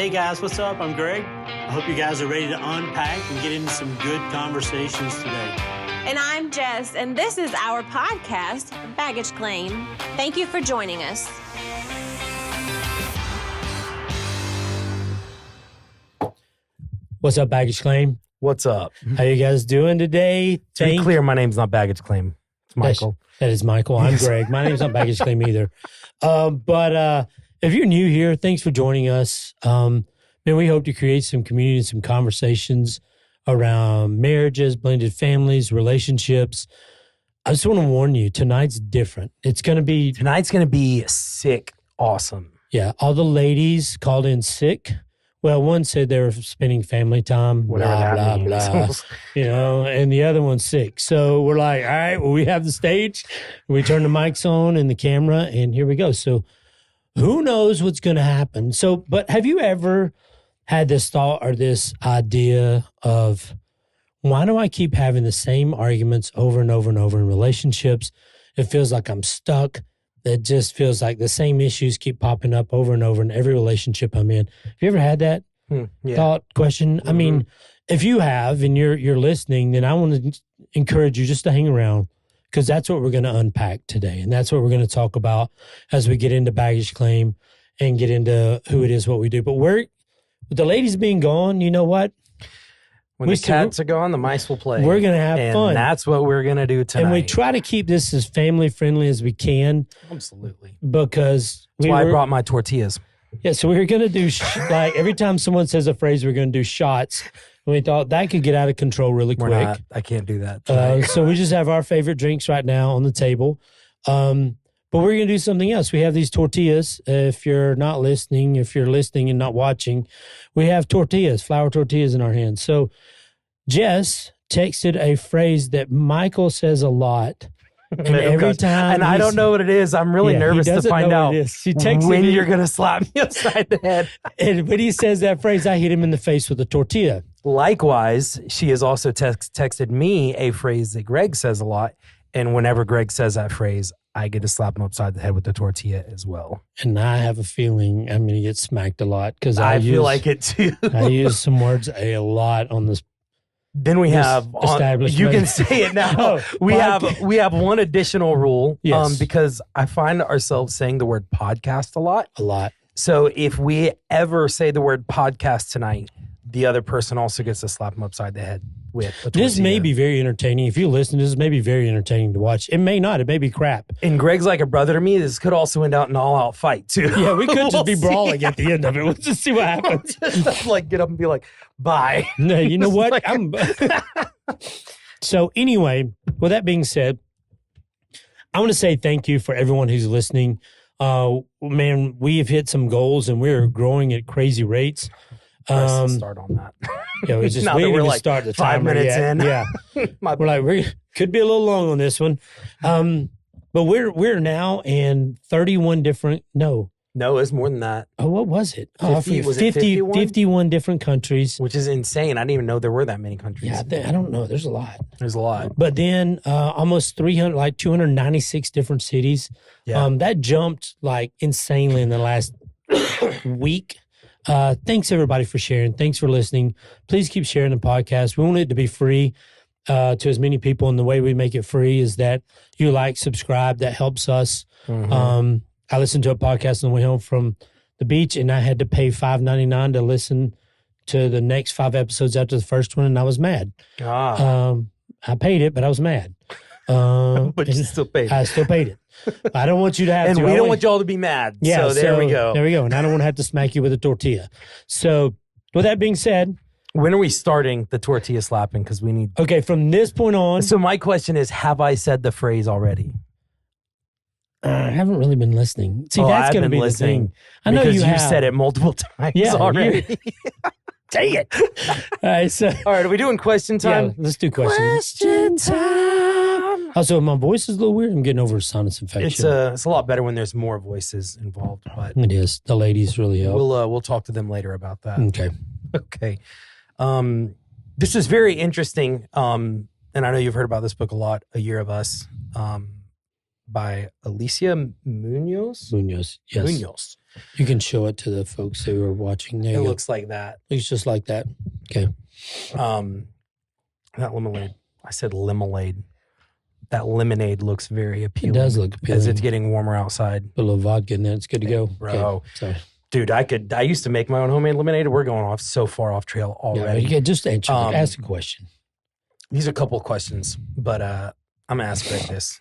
Hey guys, what's up? I'm Greg. I hope you guys are ready to unpack and get into some good conversations today. And I'm Jess, and this is our podcast, Baggage Claim. Thank you for joining us. What's up, Baggage Claim? What's up? How you guys doing today? To be clear, my name's not Baggage Claim. It's Michael. That is Michael. I'm Greg. My name's not Baggage Claim either. But if you're new here, thanks for joining us. Man, we hope to create some community and some conversations around marriages, blended families, relationships. I just want to warn you, tonight's different. Tonight's going to be sick, awesome. Yeah, all the ladies called in sick. Well, one said they were spending family time, Whatever blah, that blah, means. blah, and the other one's sick. So we're like, all right, well, we have the stage. We turn the mics on and the camera, and here we go. So who knows what's going to happen? So, but have you ever had this thought or this idea of, why do I keep having the same arguments over and over and over in relationships? It feels like I'm stuck. It just feels like the same issues keep popping up over and over in every relationship I'm in. Have you ever had that thought, question? Mm-hmm. I mean, if you have and you're listening, then I want to encourage you just to hang around, because that's what we're going to unpack today. And that's what we're going to talk about as we get into Baggage Claim and get into who it is, what we do. But with the ladies being gone, you know what? When the cats are gone, the mice will play. We're going to have fun. And that's what we're going to do tonight. And we try to keep this as family friendly as we can. Absolutely. Because that's why I brought my tortillas. Yeah, so we're going to do, like, every time someone says a phrase, we're going to do shots. And we thought that could get out of control really quick. I can't do that. So we just have our favorite drinks right now on the table. But we're going to do something else. We have these tortillas. If you're not listening, if you're listening and not watching, we have tortillas, flour tortillas in our hands. So Jess texted a phrase that Michael says a lot. And every time, and I don't know what it is. I'm really nervous to find out when you're going to slap me upside the head. And when he says that phrase, I hit him in the face with a tortilla. Likewise, she has also texted me a phrase that Greg says a lot. And whenever Greg says that phrase, I get to slap him upside the head with the tortilla as well. And I have a feeling I'm going to get smacked a lot, because I feel like it too. I use some words a lot on this. Then we have you can say it now. we have one additional rule, because I find ourselves saying the word podcast a lot. So if we ever say the word podcast tonight, the other person also gets to slap them upside the head with a tortilla. This may be very entertaining. If you listen, this may be very entertaining to watch. It may not. It may be crap. And Greg's like a brother to me. This could also end out in an all-out fight, too. Yeah, we could just be brawling at the end of it. We'll just see what happens. Like, get up and be like, bye. No, you know what? So anyway, with that being said, I want to say thank you for everyone who's listening. Man, we have hit some goals, and we're growing at crazy rates. Start on that. Yeah, we just waiting to start the 5 minutes in. Yeah, we're like, we could be a little long on this one, but we're now in 31 different. No, it's more than that. Oh, what was it? 51 different countries, which is insane. I didn't even know there were that many countries. Yeah, I don't know. There's a lot. There's a lot. But then almost 300, like 296 different cities. Yeah. That jumped like insanely in the last week. Thanks everybody for sharing. Thanks for listening. Please keep sharing the podcast. We want it to be free to as many people. And the way we make it free is that you like, subscribe. That helps us. Mm-hmm. I listened to a podcast on the way home from the beach, and I had to pay $5.99 to listen to the next 5 episodes after the first one, and I was mad. I paid it, but I was mad. But you still paid it. I still paid it. I don't want you to have and to. And we don't want y'all to be mad. Yeah, so there we go. There we go. And I don't want to have to smack you with a tortilla. So with that being said. When are we starting the tortilla slapping? Because we need. Okay, from this point on. So my question is, have I said the phrase already? I haven't really been listening. See, that's going to be listening. The thing. I know you have. Said it multiple times already. Dang it. All right, all right, are we doing question time? Yeah, let's do questions. Question time. Also, my voice is a little weird. I'm getting over a sinus infection. It's a lot better when there's more voices involved. But it is. The ladies really help. We'll talk to them later about that. Okay. This is very interesting. And I know you've heard about this book a lot, A Year of Us, by Alicia Munoz. Munoz, yes. Munoz. You can show it to the folks who are watching. There it looks like that. Looks just like that. Okay. Not lemonade. I said limonade. That lemonade looks very appealing. It does look appealing. As it's getting warmer outside. Put a little vodka in there. It's good to go. Bro. Okay. Sorry. Dude, I used to make my own homemade lemonade. We're going off so far off trail already. Yeah, just answer. Ask a question. These are a couple of questions, but I'm going to ask Greg this.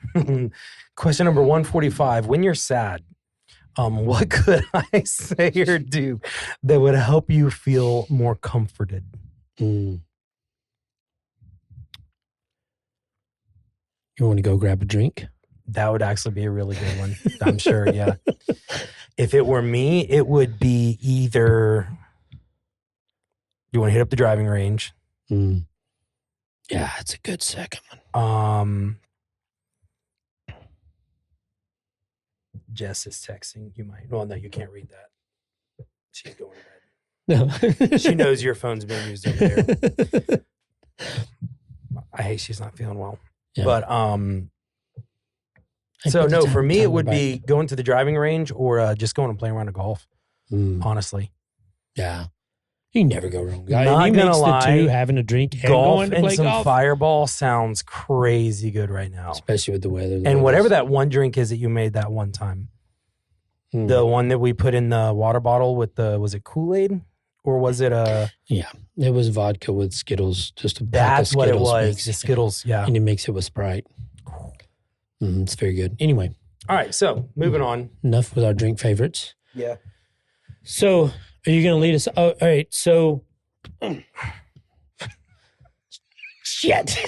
Question number 145. When you're sad, what could I say or do that would help you feel more comforted? You want to go grab a drink? That would actually be a really good one. I'm sure, yeah. If it were me, it would be either you want to hit up the driving range. Yeah, it's a good second one. Jess is texting. You might. Well, no, you can't read that. She's going to bed. No. She knows your phone's being used over there. I hate she's not feeling well. Yeah. But so no, for me it would be going to the driving range or just going and playing around a golf. Honestly. Yeah. You can never go wrong. Not gonna lie, the two, having a drink and golf going to and play some golf. Fireball sounds crazy good right now. Especially with the weather. And whatever that one drink is that you made that one time. The one that we put in the water bottle with was it Kool-Aid? Or was it Yeah, it was vodka with Skittles. Just a That's what it was. Mix. The Skittles, yeah. And you mix it with Sprite. It's very good. Anyway. All right, so moving on. Enough with our drink favorites. Yeah. So, are you going to lead us? Oh, all right. So, shit.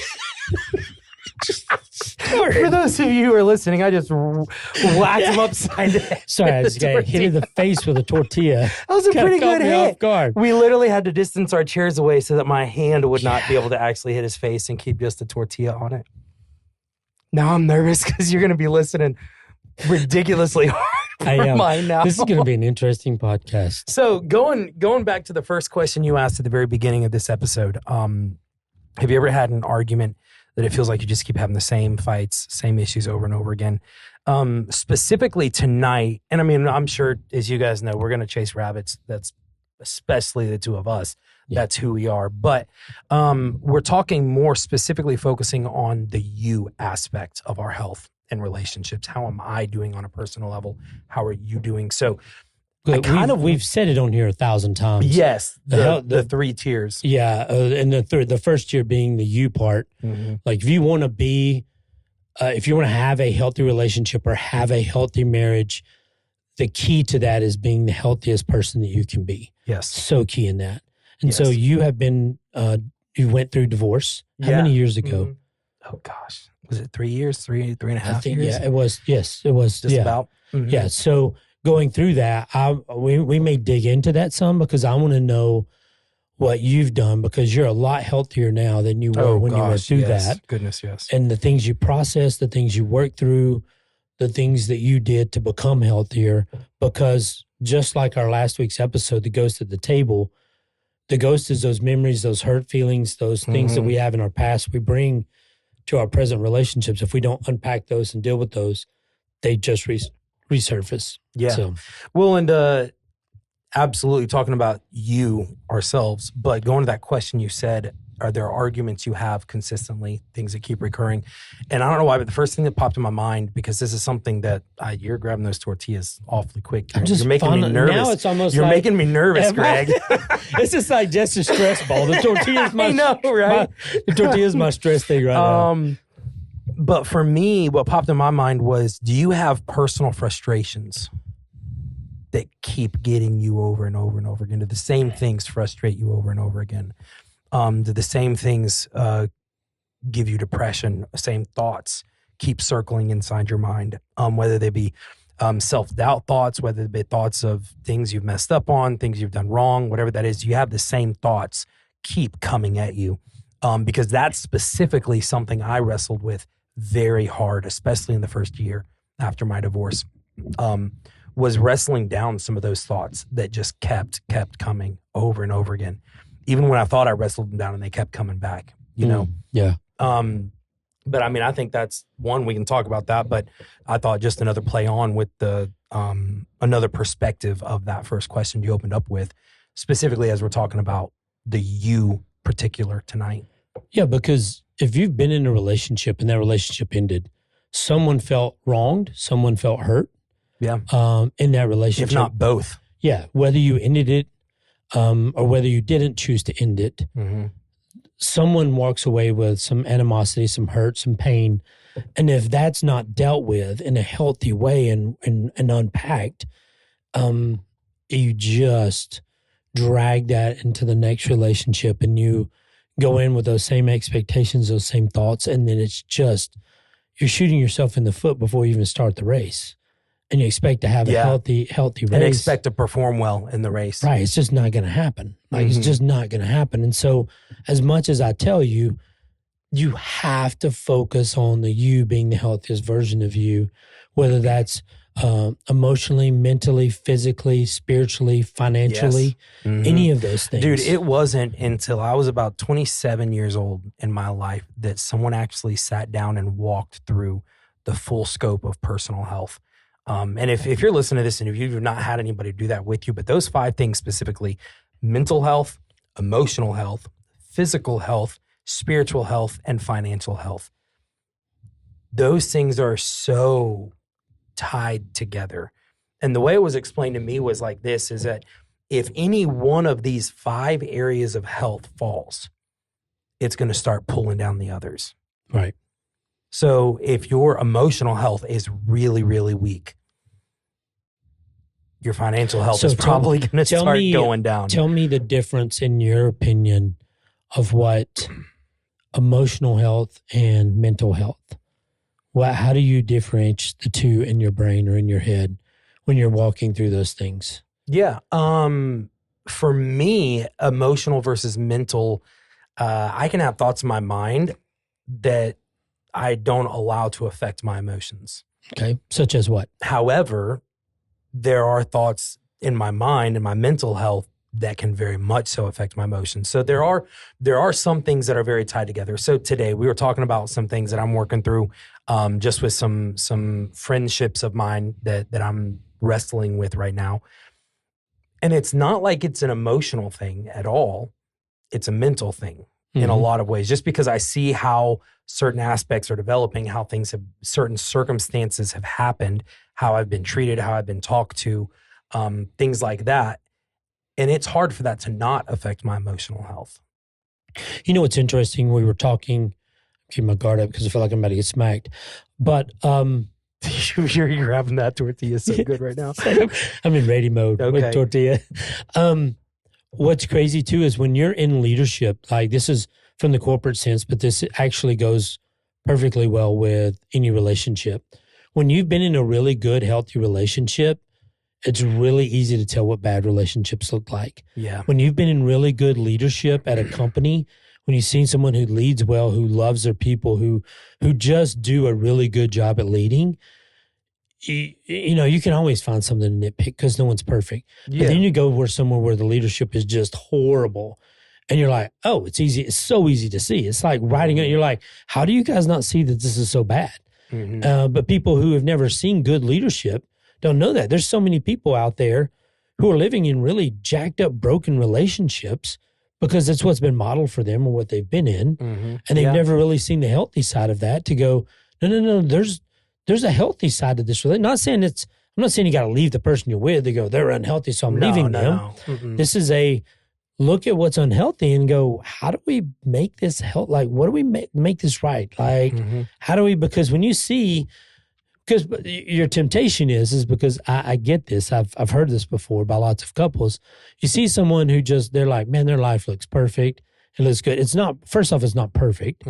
For those of you who are listening, I just whacked him upside down. Sorry, I just got hit in the face with a tortilla. That was a pretty good hit. Off guard. We literally had to distance our chairs away so that my hand would not be able to actually hit his face and keep just the tortilla on it. Now I'm nervous because you're going to be listening ridiculously hard. I am. Mine now. This is going to be an interesting podcast. So going back to the first question you asked at the very beginning of this episode, have you ever had an argument that it feels like you just keep having the same fights, same issues over and over again? Specifically tonight, and I mean, I'm sure, as you guys know, we're going to chase rabbits. That's especially the two of us. Yeah. That's who we are. But we're talking more specifically focusing on the you aspect of our health and relationships. How am I doing on a personal level? How are you doing? So we've said it on here 1,000 times. Yes, the three tiers. Yeah, and the first tier being the you part. Mm-hmm. Like if you want to be, if you want to have a healthy relationship or have a healthy marriage, the key to that is being the healthiest person that you can be. Yes, so key in that. And so you have been, you went through divorce. How many years ago? Mm-hmm. Oh gosh, was it 3 years? Three and a half years? Yeah, it was. Yes, it was. Just about. Mm-hmm. Yeah. So going through that, we may dig into that some because I want to know what you've done because you're a lot healthier now than you were when you went through that. Goodness, yes. And the things you processed, the things you worked through, the things that you did to become healthier. Because just like our last week's episode, The Ghost at the Table, the ghost is those memories, those hurt feelings, those things that we have in our past we bring to our present relationships. If we don't unpack those and deal with those, they just resurface. Yeah. So. Well, and absolutely talking about you, ourselves, but going to that question you said, are there arguments you have consistently, things that keep recurring? And I don't know why, but the first thing that popped in my mind, because this is something that you're grabbing those tortillas awfully quick. You're making me nervous. Now it's almost you're making me nervous, Greg. It's just like just a stress ball. The tortilla's my, I know, right? The tortilla's my stress thing right now. But for me, what popped in my mind was, do you have personal frustrations that keep getting you over and over and over again? Do the same things frustrate you over and over again? Do the same things give you depression? Same thoughts keep circling inside your mind, whether they be self-doubt thoughts, whether they be thoughts of things you've messed up on, things you've done wrong, whatever that is, you have the same thoughts keep coming at you. Because that's specifically something I wrestled with very hard, especially in the first year after my divorce, was wrestling down some of those thoughts that just kept coming over and over again. Even when I thought I wrestled them down and they kept coming back, you know? Yeah. But I mean, I think that's one, we can talk about that, but I thought just another play on with the another perspective of that first question you opened up with, specifically as we're talking about the you particular tonight. Yeah, because if you've been in a relationship and that relationship ended, someone felt wronged, someone felt hurt. Yeah. In that relationship. If not both. Yeah. Whether you ended it or whether you didn't choose to end it, someone walks away with some animosity, some hurt, some pain. And if that's not dealt with in a healthy way and unpacked, you just drag that into the next relationship and you go in with those same expectations, those same thoughts, and then it's just, you're shooting yourself in the foot before you even start the race. And you expect to have a healthy race. And expect to perform well in the race. Right. It's just not going to happen. Like, it's just not going to happen. And so as much as I tell you, you have to focus on the you being the healthiest version of you, whether that's emotionally, mentally, physically, spiritually, financially, any of those things. Dude, it wasn't until I was about 27 years old in my life that someone actually sat down and walked through the full scope of personal health. And if you're listening to this and if you've not had anybody do that with you, but those 5 things specifically, mental health, emotional health, physical health, spiritual health, and financial health, those things are so tied together. And the way it was explained to me was like this, is that if any one of these 5 areas of health falls, it's going to start pulling down the others. Right. So if your emotional health is really, really weak, your financial health is probably going to start going down. Tell me the difference in your opinion of what emotional health and mental health. How do you differentiate the two in your brain or in your head when you're walking through those things? Yeah. For me, emotional versus mental, I can have thoughts in my mind that I don't allow to affect my emotions. Okay. Such as what? However, there are thoughts in my mind and my mental health that can very much so affect my emotions. So there are some things that are very tied together. So today we were talking about some things that I'm working through, just with some friendships of mine that I'm wrestling with right now. And it's not like it's an emotional thing at all. It's a mental thing in a lot of ways, just because I see how certain aspects are developing, how certain circumstances have happened, how I've been treated, how I've been talked to, things like that. And it's hard for that to not affect my emotional health. You know what's interesting? We were talking, keep my guard up because I feel like I'm about to get smacked. But you're grabbing that tortilla so good right now. I'm in ready mode with tortilla. What's crazy too is when you're in leadership, like this is from the corporate sense, but this actually goes perfectly well with any relationship. When you've been in a really good, healthy relationship, it's really easy to tell what bad relationships look like. Yeah. When you've been in really good leadership at a company, when you've seen someone who leads well, who loves their people, who just do a really good job at leading, you can always find something to nitpick because no one's perfect. Yeah. But then you go somewhere where the leadership is just horrible. And you're like, oh, it's easy. It's so easy to see. It's like writing it. You're like, how do you guys not see that this is so bad? But people who have never seen good leadership don't know that. There's so many people out there who are living in really jacked up, broken relationships because that's what's been modeled for them or what they've been in. And they've never really seen the healthy side of that to go, no, there's a healthy side to this. I'm not saying you got to leave the person you're with. They go, they're unhealthy, so I'm leaving them. No. This is a look at what's unhealthy and go, how do we make this help? Like, what do we make this right? Like, how do we, because when you see, because your temptation is because I get this. I've heard this before by lots of couples. You see someone who they're like, man, their life looks perfect. It looks good. It's not, first off, it's not perfect.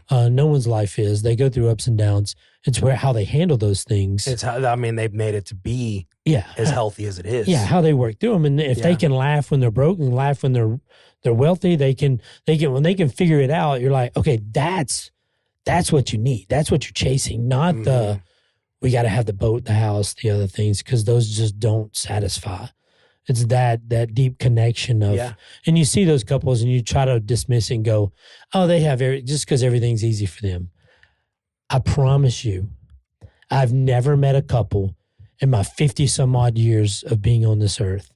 No one's life is. They go through ups and downs. It's how they handle those things. It's how, they've made it to be as healthy as it is. Yeah, how they work through them. And if they can laugh when they're broken, laugh when they're wealthy, when they can figure it out, you're like, okay, that's what you need. That's what you're chasing, not we got to have the boat, the house, the other things, because those just don't satisfy. It's that deep connection of, and you see those couples and you try to dismiss it and go, oh, they have just because everything's easy for them. I promise you, I've never met a couple in my 50 some odd years of being on this earth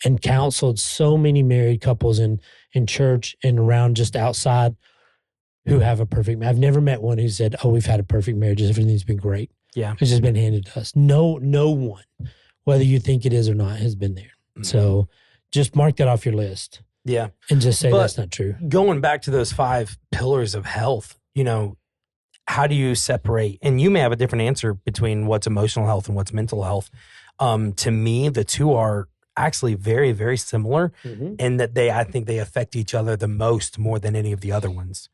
and counseled so many married couples in church and around just outside who have a perfect marriage. I've never met one who said, oh, we've had a perfect marriage. Everything's been great. Yeah. It's just been handed to us. No one, whether you think it is or not, has been there. Mm-hmm. So just mark that off your list. Yeah. And just say that's not true. Going back to those 5 pillars of health, how do you separate? And you may have a different answer between what's emotional health and what's mental health. To me, the two are actually very, very similar in that I think they affect each other the most more than any of the other ones.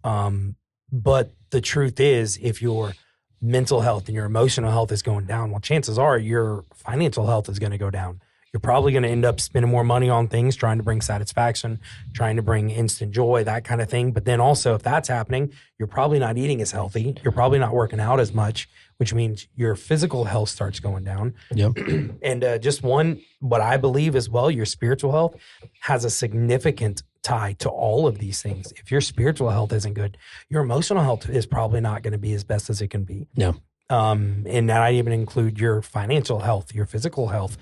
But the truth is, if your mental health and your emotional health is going down, well, chances are your financial health is going to go down. You're probably going to end up spending more money on things, trying to bring satisfaction, trying to bring instant joy, that kind of thing. But then also, if that's happening, you're probably not eating as healthy. You're probably not working out as much, which means your physical health starts going down. Yep. And what I believe as well, your spiritual health has a significant tie to all of these things. If your spiritual health isn't good, your emotional health is probably not going to be as best as it can be. No. And that I even include your financial health, your physical health.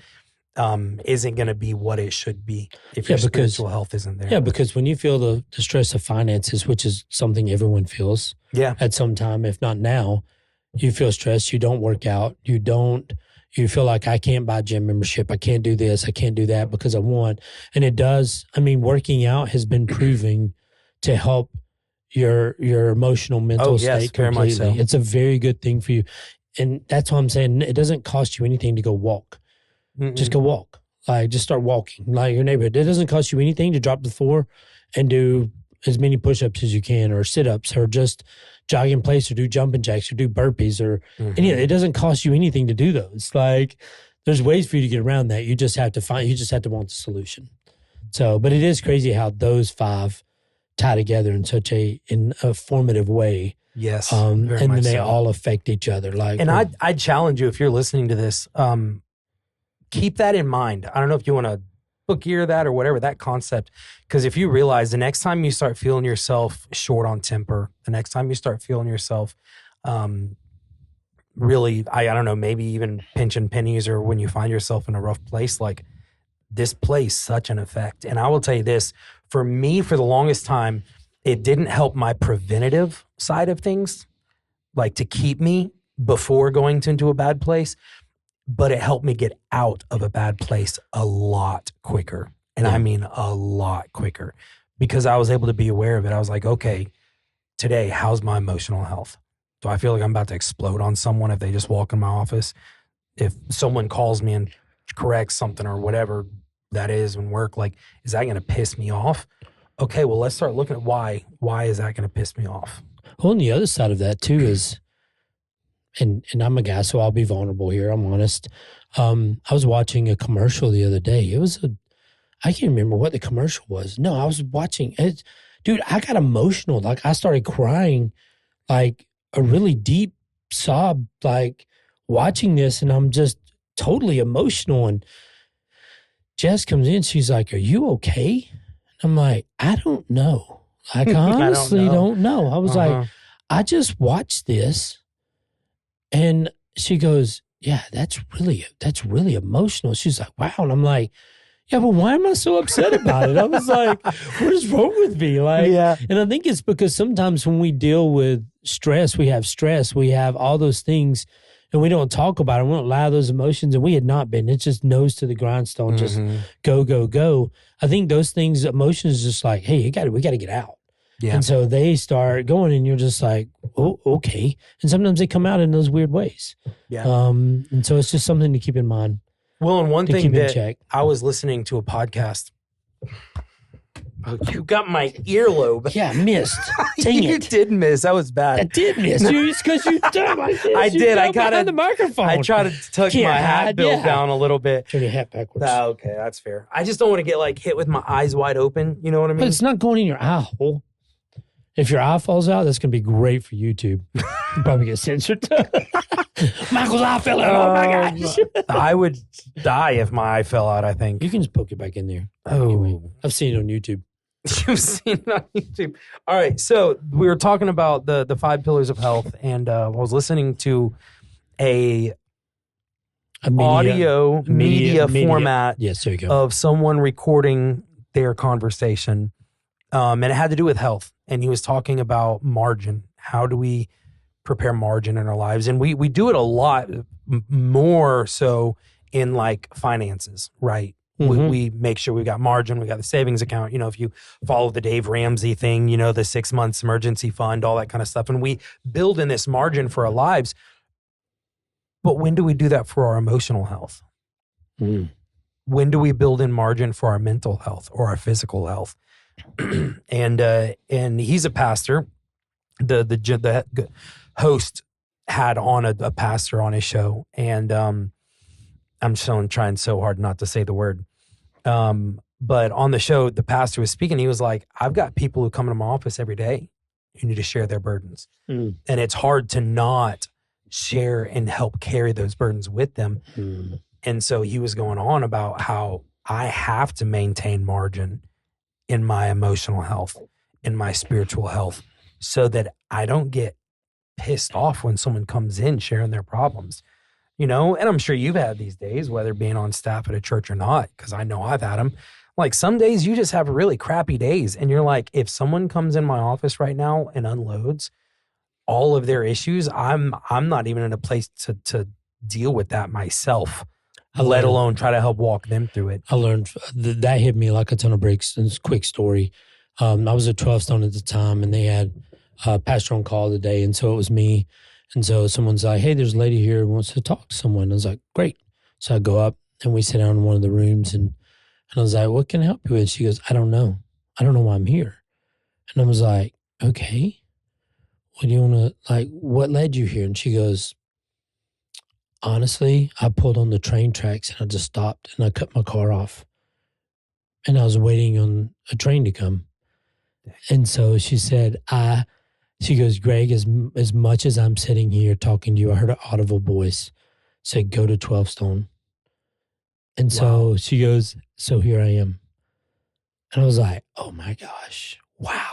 Isn't going to be what it should be if your spiritual health isn't there. Yeah, because when you feel the stress of finances, which is something everyone feels at some time, if not now, you feel stressed, you don't work out, you feel like I can't buy gym membership, I can't do this, I can't do that because I want. And it does, working out has been proving to help your emotional, mental state completely. So. It's a very good thing for you. And that's what I'm saying. It doesn't cost you anything to go walk. Just go walk. Just start walking. Like your neighborhood. It doesn't cost you anything to drop to the floor and do as many push-ups as you can, or sit-ups, or just jog in place, or do jumping jacks, or do burpees, or any. It doesn't cost you anything to do those. There's ways for you to get around that. You just have to want the solution. So, but it is crazy how those 5 tie together in such a formative way. Yes. And then they all affect each other. And I'd challenge you, if you're listening to this, keep that in mind. I don't know if you want to book gear that or whatever, that concept. Because if you realize the next time you start feeling yourself short on temper, the next time you start feeling yourself really, I don't know, maybe even pinching pennies, or when you find yourself in a rough place, this plays such an effect. And I will tell you this, for me, for the longest time, it didn't help my preventative side of things, to keep me before going into a bad place. But it helped me get out of a bad place a lot quicker. And I mean a lot quicker, because I was able to be aware of it. I was like, okay, today, how's my emotional health? Do I feel like I'm about to explode on someone if they just walk in my office? If someone calls me and corrects something or whatever that is in work, is that going to piss me off? Okay, well, let's start looking at why. Why is that going to piss me off? Well, and the other side of that too is, and I'm a guy, so I'll be vulnerable here. I'm honest. I was watching a commercial the other day. I can't remember what the commercial was. No, I was watching it. Dude, I got emotional. I started crying, a really deep sob, watching this, and I'm just totally emotional. And Jess comes in. She's like, "Are you okay?" I'm like, "I don't know. I honestly don't know. I was like, "I just watched this." And she goes, "Yeah, that's really emotional." She's like, "Wow." And I'm like, "Yeah, but why am I so upset about it?" I was like, "What is wrong with me?" And I think it's because sometimes when we deal with stress, we have all those things, and we don't talk about it. We don't allow those emotions, and we had not been. It's just nose to the grindstone, just go, go, go. I think those things, emotions, just hey, we got to get out. Yeah. And so they start going, and you're just like, "Oh, okay." And sometimes they come out in those weird ways. Yeah. And so it's just something to keep in mind. Well, and one thing that I was listening to a podcast. Oh, you got my earlobe. Yeah, missed. Dang it. You did miss. That was bad. I did miss. It's because you dumb. I did. I kind of the microphone. I tried to tuck my hat bill down a little bit. Turn your hat backwards. Okay, that's fair. I just don't want to get hit with my eyes wide open. You know what I mean? But it's not going in your eye hole. If your eye falls out, that's going to be great for YouTube. You'll probably get censored. Michael's eye fell out. Oh my gosh. I would die if my eye fell out, I think. You can just poke it back in there. Oh. Anyway, I've seen it on YouTube. You've seen it on YouTube. All right. So we were talking about the 5 pillars of health, and I was listening to a audio media format yes, there you go. of someone recording their conversation. And it had to do with health. And he was talking about margin. How do we prepare margin in our lives? And we do it a lot more so in like finances, right? Mm-hmm. We make sure we got margin, we got the savings account. You know, if you follow the Dave Ramsey thing, you know, the 6 months emergency fund, all that kind of stuff. And we build in this margin for our lives. But when do we do that for our emotional health? Mm. When do we build in margin for our mental health or our physical health? And he's a pastor. The host had on a pastor on his show, and I'm trying so hard not to say the word. But on the show, the pastor was speaking. He was like, I've got people who come into my office every day who need to share their burdens. Mm. And it's hard to not share and help carry those burdens with them. Mm. And so he was going on about how I have to maintain margin in my emotional health, in my spiritual health, so that I don't get pissed off when someone comes in sharing their problems. You know, and I'm sure you've had these days, whether being on staff at a church or not, because I know I've had them. Like some days you just have really crappy days. And you're like, if someone comes in my office right now and unloads all of their issues, I'm not even in a place to deal with that myself, let alone try to help walk them through it. I learned that hit me like a ton of bricks. It's a quick story. I was at 12 Stone at the time, and they had a pastor on call today. And so it was me. And so someone's like, hey, there's a lady here who wants to talk to someone. I was like, great. So I go up and we sit down in one of the rooms, and I was like, what can I help you with? She goes, I don't know. I don't know why I'm here. And I was like, okay. What do you want to, like, what led you here? And she goes, honestly, I pulled on the train tracks and I just stopped and I cut my car off. And I was waiting on a train to come. And so she said, she goes, Greg, as much as I'm sitting here talking to you, I heard an audible voice say, go to 12 Stone. And so she goes, so here I am. And I was like, oh my gosh, wow.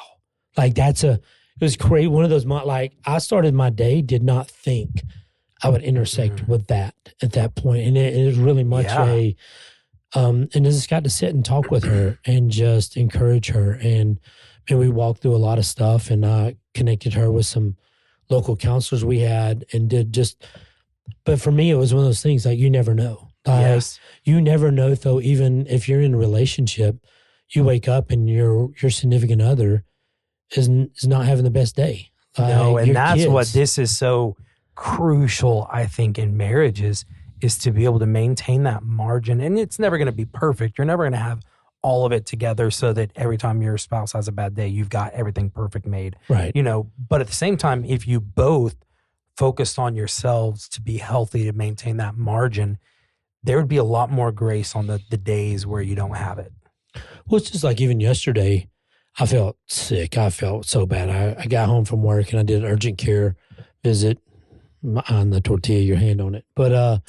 Like it was crazy. One of those, like I started my day, did not think I would intersect with that at that point. And it was really much and I just got to sit and talk with her and just encourage her. And we walked through a lot of stuff, and I connected her with some local counselors we had and but for me, it was one of those things like you never know. Like, you never know though, even if you're in a relationship, you wake up and your significant other is not having the best day. No, and that's kids. What this is so crucial, I think, in marriages is to be able to maintain that margin. And it's never going to be perfect. You're never going to have all of it together so that every time your spouse has a bad day, you've got everything perfect made. Right. You know, but at the same time, if you both focused on yourselves to be healthy, to maintain that margin, there would be a lot more grace on the days where you don't have it. Well, it's just like even yesterday, I felt sick. I felt so bad. I got home from work and I did an urgent care visit on the tortilla, your hand on it. But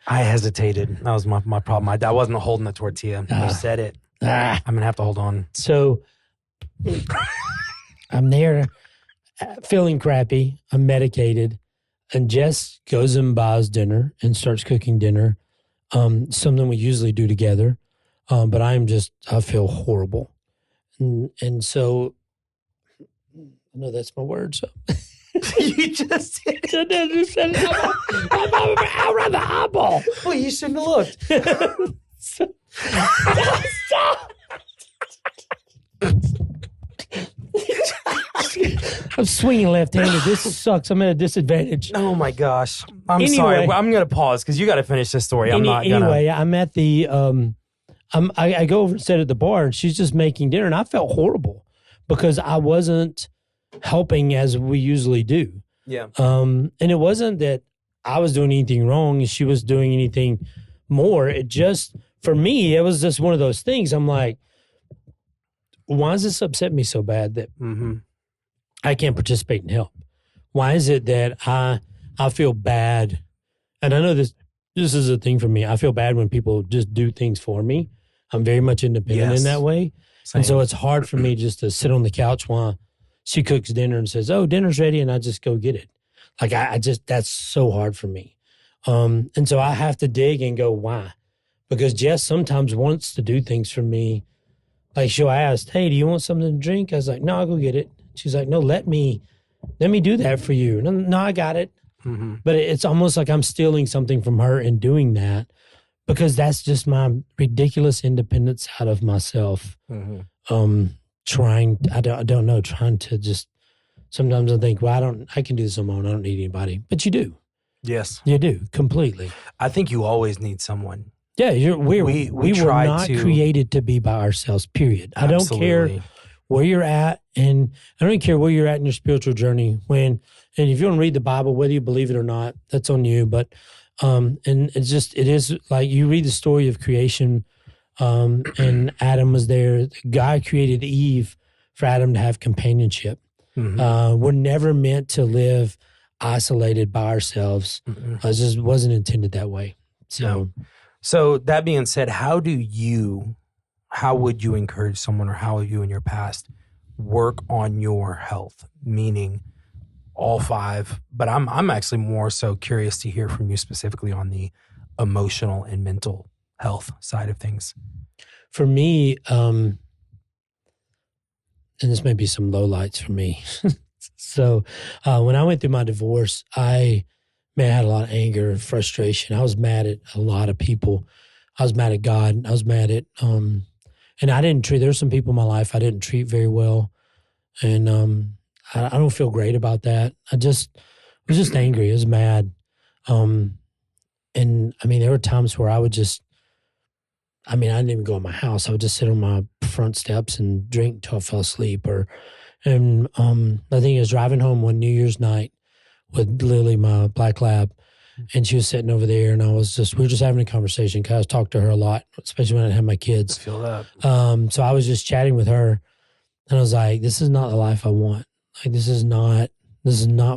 I hesitated. That was my problem. I wasn't holding the tortilla. You said it. I'm going to have to hold on. So I'm there feeling crappy. I'm medicated. And Jess goes and buys dinner and starts cooking dinner. Something we usually do together. But I feel horrible. And so, I know that's my word, so. You just did it. I just said it out around the eyeball. Well, you shouldn't have looked. Stop. I'm swinging left-handed. This sucks. I'm at a disadvantage. Oh my gosh. I'm sorry. I'm going to pause because you got to finish this story. Anyway, I'm at the, I go over and sit at the bar and she's just making dinner and I felt horrible because I wasn't helping as we usually do. Yeah. And it wasn't that I was doing anything wrong and she was doing anything more. It just, for me, it was just one of those things. I'm like, why does this upset me so bad that I can't participate and help? Why is it that I feel bad? And I know this is a thing for me. I feel bad when people just do things for me. I'm very much independent in that way. Same. And so it's hard for me just to sit on the couch while she cooks dinner and says, oh, dinner's ready. And I just go get it. Like I just, that's so hard for me. And so I have to dig and go, why? Because Jess sometimes wants to do things for me. Like she'll ask, hey, do you want something to drink? I was like, no, I'll go get it. She's like, no, let me do that for you. No, I got it. Mm-hmm. But it's almost like I'm stealing something from her in doing that, because that's just my ridiculous independence out of myself. Mm-hmm. Trying to just, sometimes I think, well, I can do this on my own. I don't need anybody. But you do. Yes. You do, completely. I think you always need someone. Yeah, we were not created to be by ourselves, period. Absolutely. I don't care where you're at, and I don't even care where you're at in your spiritual journey. And if you want to read the Bible, whether you believe it or not, that's on you. But and it is like you read the story of creation, and Adam was there. God created Eve for Adam to have companionship. Mm-hmm. We're never meant to live isolated by ourselves. Mm-hmm. It just wasn't intended that way. So that being said, how would you encourage someone, or how have you in your past work on your health? Meaning all five, but I'm actually more so curious to hear from you specifically on the emotional and mental health side of things. For me, and this may be some lowlights for me. So when I went through my divorce, I had a lot of anger and frustration. I was mad at a lot of people. I was mad at God. I was mad at, and I didn't treat, there's some people in my life I didn't treat very well. And I don't feel great about that. I was just angry. I was mad. And I mean, there were times where I didn't even go in my house. I would just sit on my front steps and drink until I fell asleep. And I think I was driving home one New Year's night with Lily, my black lab, and she was sitting over there, and we were just having a conversation, because I was talking to her a lot, especially when I had my kids. I feel that. So I was just chatting with her, and I was like, this is not the life I want. Like, this is not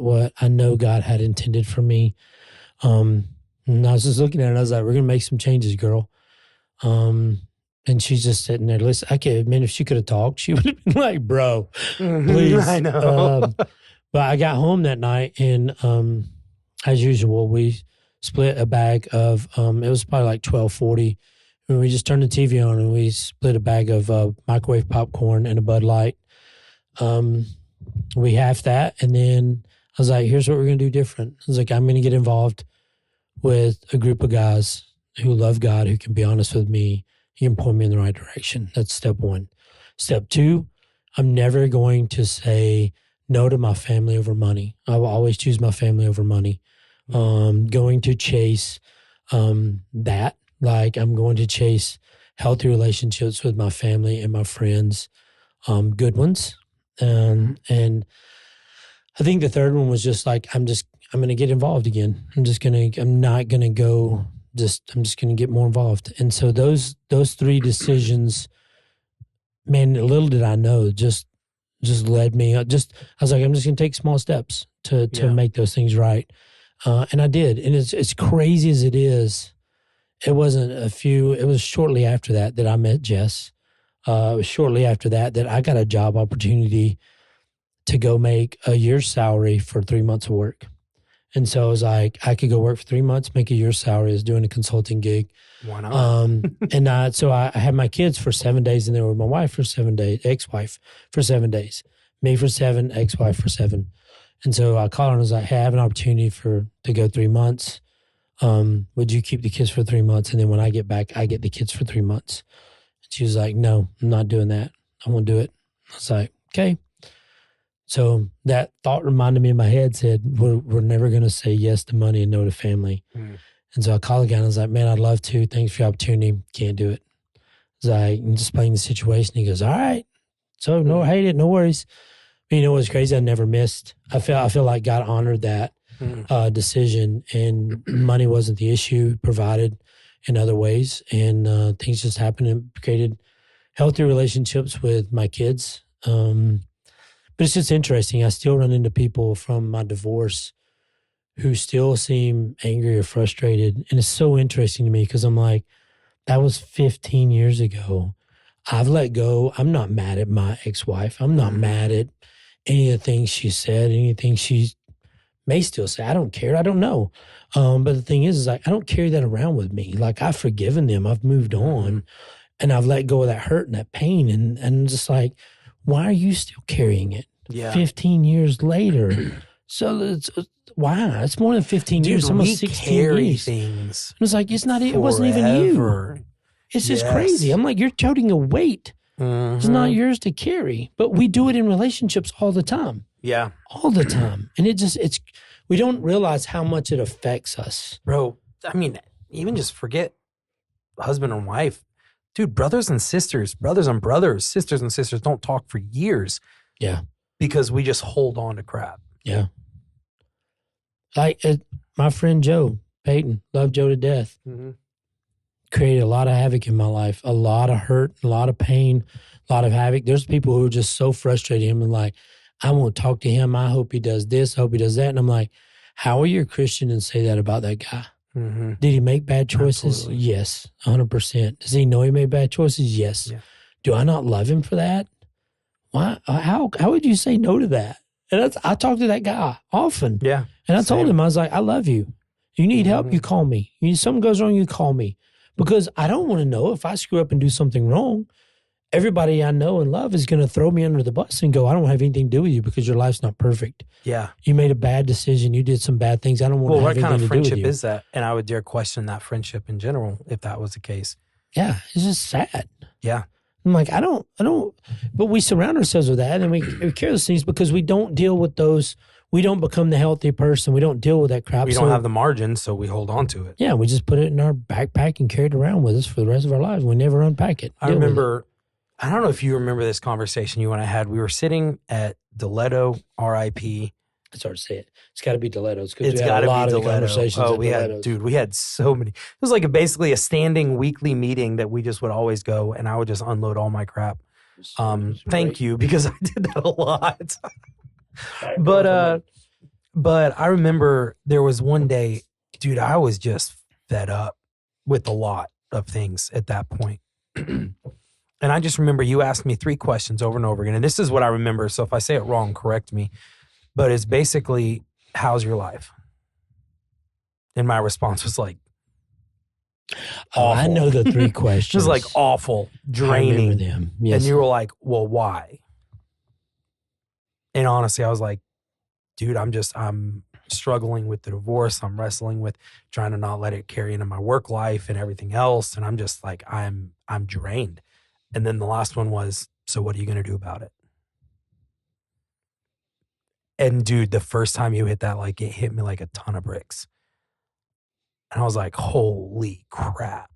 what I know God had intended for me. And I was just looking at her, and I was like, we're going to make some changes, girl. And she's just sitting there. Listen, I can't admit, if she could have talked, she would have been like, bro, please. I know. But I got home that night, and as usual, we split a bag of, it was probably like 12:40, and we just turned the TV on, and we split a bag of microwave popcorn and a Bud Light. We halved that, and then I was like, here's what we're going to do different. I was like, I'm going to get involved with a group of guys who love God, who can be honest with me. He can point me in the right direction. That's step one. Step two, I'm never going to say no to my family over money. I will always choose my family over money. Going to chase that. Like, I'm going to chase healthy relationships with my family and my friends, good ones. And I think the third one was just like, I'm going to get involved again. I'm just going to get more involved. And so those three decisions, man, little did I know, just led me. I was like, I'm just going to take small steps to make those things right. And I did. And it's crazy as it is. It was shortly after that I met Jess. It was shortly after that I got a job opportunity to go make a year's salary for 3 months of work. And so I was like, I could go work for 3 months, make a year's salary. I was doing a consulting gig. Why not? So I had my kids for 7 days, and they were with my wife for 7 days, ex-wife for 7 days, me for 7, ex-wife for 7. And so I called her and I was like, hey, I have an opportunity to go 3 months. Would you keep the kids for 3 months? And then when I get back, I get the kids for 3 months. And she was like, no, I'm not doing that. I won't do it. I was like, okay. So that thought reminded me in my head, said, we're never going to say yes to money and no to family. Mm. And so I called the guy and I was like, man, I'd love to. Thanks for your opportunity. Can't do it. I was like, I'm just explaining the situation. He goes, all right. So no, hate it. No worries. But you know what's crazy? I never missed. I feel like God honored that decision, and money wasn't the issue, provided in other ways. And things just happened and created healthy relationships with my kids. But it's just interesting. I still run into people from my divorce who still seem angry or frustrated. And it's so interesting to me, because I'm like, that was 15 years ago. I've let go. I'm not mad at my ex-wife. I'm not mad at any of the things she said, anything she may still say, I don't care. I don't know. But the thing is like, I don't carry that around with me. Like I've forgiven them. I've moved on and I've let go of that hurt and that pain. And just like, why are you still carrying it? 15 years later. So why? It's more than 15 years. It's almost 16 years. Things. It's like, it wasn't even you. It's just crazy. I'm like, you're toting a weight. It's not yours to carry, but we do it in relationships all the time. Yeah. All the time. And we don't realize how much it affects us. Bro, I mean, even just forget husband and wife. Dude, brothers and sisters, brothers and brothers, sisters and sisters don't talk for years. Yeah. Because we just hold on to crap. Yeah. Like my friend Joe Payton, love Joe to death. Created a lot of havoc in my life, a lot of hurt, a lot of pain, a lot of havoc. There's people who are just so frustrated him and like, I won't talk to him. I hope he does this. I hope he does that. And I'm like, how are you a Christian and say that about that guy? Did he make bad choices? Absolutely. Yes, 100%. Does he know he made bad choices? Yes. Yeah. Do I not love him for that? Why? How would you say no to that? And I talk to that guy often. Yeah. And I told him, I was like, I love you. You need help, you call me. Something goes wrong, you call me. Because I don't want to know if I screw up and do something wrong. Everybody I know and love is going to throw me under the bus and go, I don't have anything to do with you because your life's not perfect. Yeah. You made a bad decision. You did some bad things. I don't want to have anything to do with you. What kind of friendship is that? And I would dare question that friendship in general if that was the case. Yeah. It's just sad. Yeah. I'm like, I don't, but we surround ourselves with that and we carry those things because we don't deal with those. We don't become the healthy person. We don't deal with that crap. We don't have the margin, so we hold on to it. Yeah, we just put it in our backpack and carry it around with us for the rest of our lives. We never unpack it. I remember, I don't know if you remember this conversation you and I had. We were sitting at Deletto, RIP. It's hard to say it. It's got to be Deletto's because it's we had a lot of conversations. Oh, we had so many. It was like basically a standing weekly meeting that we just would always go, and I would just unload all my crap. Thank you, because I did that a lot. But I remember there was one day, dude, I was just fed up with a lot of things at that point. And I just remember you asked me 3 questions over and over again. And this is what I remember. So if I say it wrong, correct me. But it's basically, how's your life? And my response was like, awful. I know the 3 questions. It was like awful, draining. Them. Yes. And you were like, well, why? And honestly, I was like, dude, I'm struggling with the divorce. I'm wrestling with trying to not let it carry into my work life and everything else. And I'm just like, I'm drained. And then the last one was, so what are you going to do about it? And dude, the first time you hit that, like it hit me like a ton of bricks. And I was like, holy crap.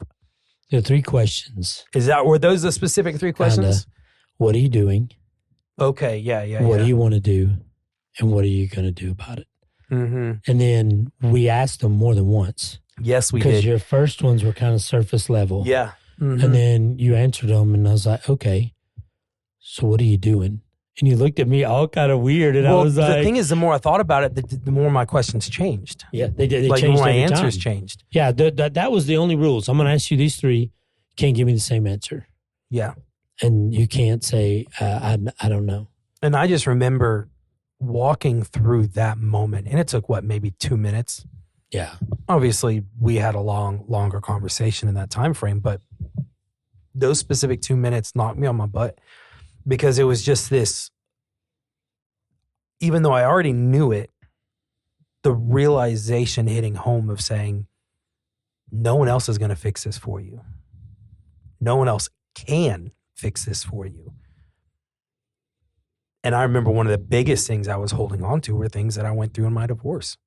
There are 3 questions. Were those the specific 3 questions? What are you doing? Okay, yeah. What do you want to do? And what are you going to do about it? And then we asked them more than once. Yes, we did. Because your first ones were kind of surface level. Yeah. And then you answered them and I was like, okay, so what are you doing? And you looked at me all kind of weird. And I was like, the thing is, the more I thought about it, the more my questions changed. Yeah, they did. They like changed my every answers time. changed. Yeah, that was the only rules. I'm going to ask you these 3. You can't give me the same answer. Yeah. And you can't say, I don't know. And I just remember walking through that moment. And it took, maybe 2 minutes? Yeah. Obviously, we had a longer conversation in that time frame. But those specific 2 minutes knocked me on my butt. Because it was just this, even though I already knew it, the realization hitting home of saying, no one else is going to fix this for you. No one else can fix this for you. And I remember one of the biggest things I was holding on to were things that I went through in my divorce.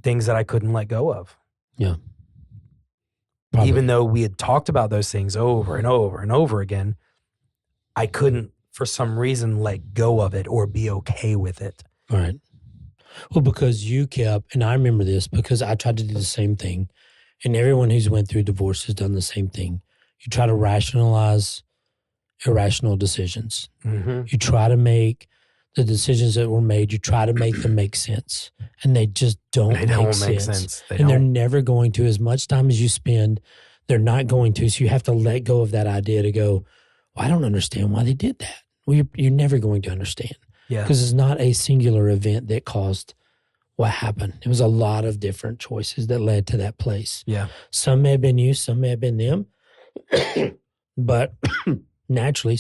Things that I couldn't let go of. Yeah. Probably. Even though we had talked about those things over and over and over again, I couldn't, for some reason, let go of it or be okay with it. All right. Well, because you kept, and I remember this because I tried to do the same thing, and everyone who's went through divorce has done the same thing. You try to rationalize irrational decisions. You try to make the decisions that were made, you try to make them make sense, and they just don't make sense. And they're never going to. As much time as you spend, they're not going to. So you have to let go of that idea to go, well, I don't understand why they did that. Well, you're never going to understand. Yeah. Because it's not a singular event that caused what happened. It was a lot of different choices that led to that place. Yeah. Some may have been you, some may have been them. But naturally,